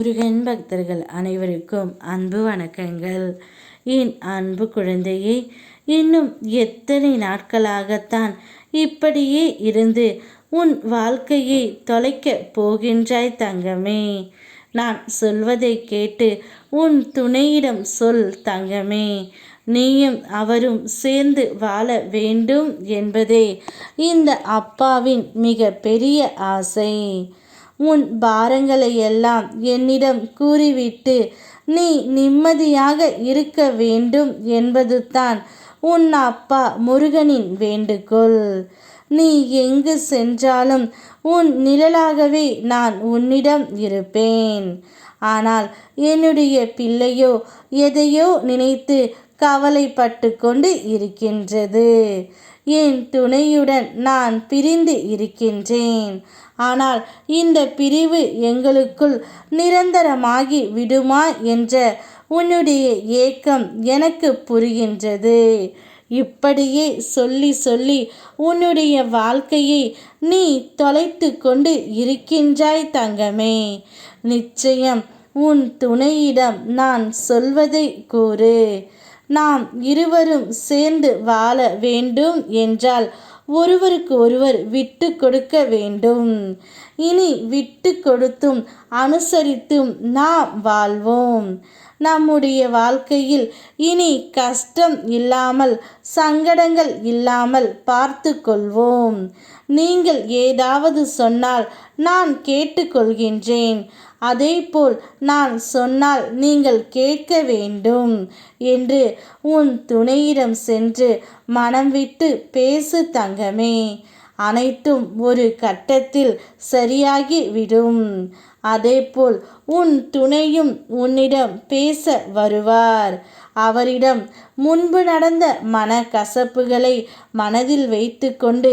முருகன் பக்தர்கள் அனைவருக்கும் அன்பு வணக்கங்கள். என் அன்பு குழந்தையே, இன்னும் எத்தனை நாட்களாகத்தான் இப்படியே இருந்து உன் வாழ்க்கையை தொலைக்கப் போகின்றாய் தங்கமே? நான் சொல்வதை கேட்டு உன் துணையிடம் சொல் தங்கமே. நீயும் அவரும் சேர்ந்து வாழ வேண்டும் என்பதே இந்த அப்பாவின் மிக பெரிய ஆசை. உன் பாரங்களை எல்லாம் என்னிடம் கூறிவிட்டு நீ நிம்மதியாக இருக்க வேண்டும் என்பது தான் உன் அப்பா முருகனின் வேண்டுகோள். நீ எங்கு சென்றாலும் உன் நிழலாகவே நான் உன்னிடம் இருப்பேன். ஆனால் என்னுடைய பிள்ளையோ எதையோ நினைத்து கவலைப்பட்டு கொண்டு இருக்கின்றது. என் துணையுடன் நான் பிரிந்து இருக்கின்றேன். ஆனால் இந்த பிரிவு எங்களுக்குள் நிரந்தரமாகி விடுமா என்ற உன்னுடைய ஏக்கம் எனக்கு புரிகின்றது. இப்படியே சொல்லி சொல்லி உன்னுடைய வாழ்க்கையை நீ தொலைத்து கொண்டு இருக்கின்றாய் தங்கமே. நிச்சயம் உன் துணையிடம் நான் சொல்வதை கூறு. நாம் இருவரும் சேர்ந்து வாழ வேண்டும் என்றால் ஒருவருக்கு ஒருவர் விட்டு கொடுக்க வேண்டும். இனி விட்டு கொடுத்தும் அனுசரித்தும் நாம் வாழ்வோம். நம்முடைய வாழ்க்கையில் இனி கஷ்டம் இல்லாமல் சங்கடங்கள் இல்லாமல் பார்த்து கொள்வோம். நீங்கள் ஏதாவது சொன்னால் நான் கேட்டுக்கொள்கின்றேன். அதேபோல் நான் சொன்னால் நீங்கள் கேட்க வேண்டும் என்று உன் துணையிடம் சென்று மனம் விட்டு பேசு தங்கமே. அனைத்தும் ஒரு கட்டத்தில் சரியாகி விடும். அதேபோல் உன் துணையும் உன்னிடம் பேச வருவார். அவரிடம் முன்பு நடந்த மனக்கசப்புகளை மனதில் வைத்து கொண்டு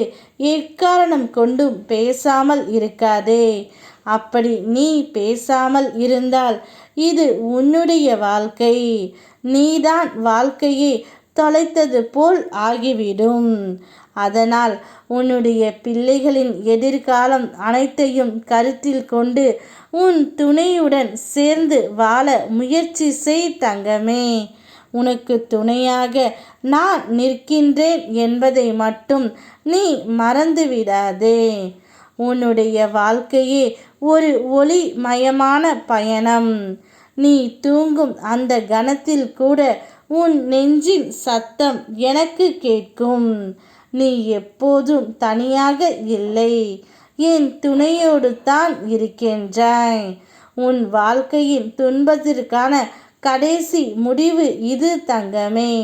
எக்காரணம் கொண்டும் பேசாமல் இருக்காதே. அப்படி நீ பேசாமல் இருந்தால் இது உன்னுடைய வாழ்க்கை. நீதான் வாழ்க்கையை தொலைத்தது போல் ஆகிவிடும். அதனால் உன்னுடைய பிள்ளைகளின் எதிர்காலம் அனைத்தையும் கருத்தில் கொண்டு உன் துணையுடன் சேர்ந்து வாழ முயற்சி செய் தங்கமே. உனக்கு துணையாக நான் நிற்கின்றேன் என்பதை மட்டும் நீ மறந்துவிடாதே. உன்னுடைய வாழ்க்கையே ஒரு ஒளிமயமான பயணம். நீ தூங்கும் அந்த கணத்தில் கூட உன் நெஞ்சின் சத்தம் எனக்கு கேட்கும். நீ எப்போதும் தனியாக இல்லை, என் துணையோடு தான் இருக்கின்றாய். உன் வாழ்க்கையின் துன்பத்திற்கான கடைசி முடிவு இது தங்கமே.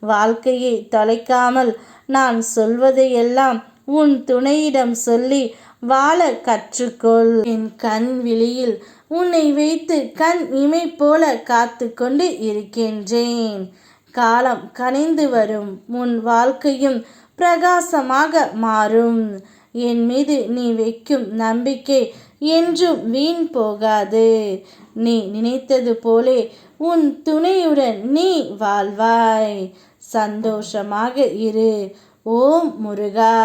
வாழ்க்கையை தொலைக்காமல் நான் சொல்வதையெல்லாம் உன் துணையிடம் சொல்லி வாழ கற்றுக்கொள். என் கண் விழியில் உன்னை வைத்து கண் இமை போல காத்து கொண்டு இருக்கின்றேன். காலம் கனிந்து வரும். உன் வாழ்க்கையும் பிரகாசமாக மாறும். என் மீது நீ வைக்கும் நம்பிக்கை என்றும் வீண் போகாது. நீ நினைத்தது போலே உன் துணையுடன் நீ வாழ்வாய். சந்தோஷமாக இரு. ஓம் முருகா.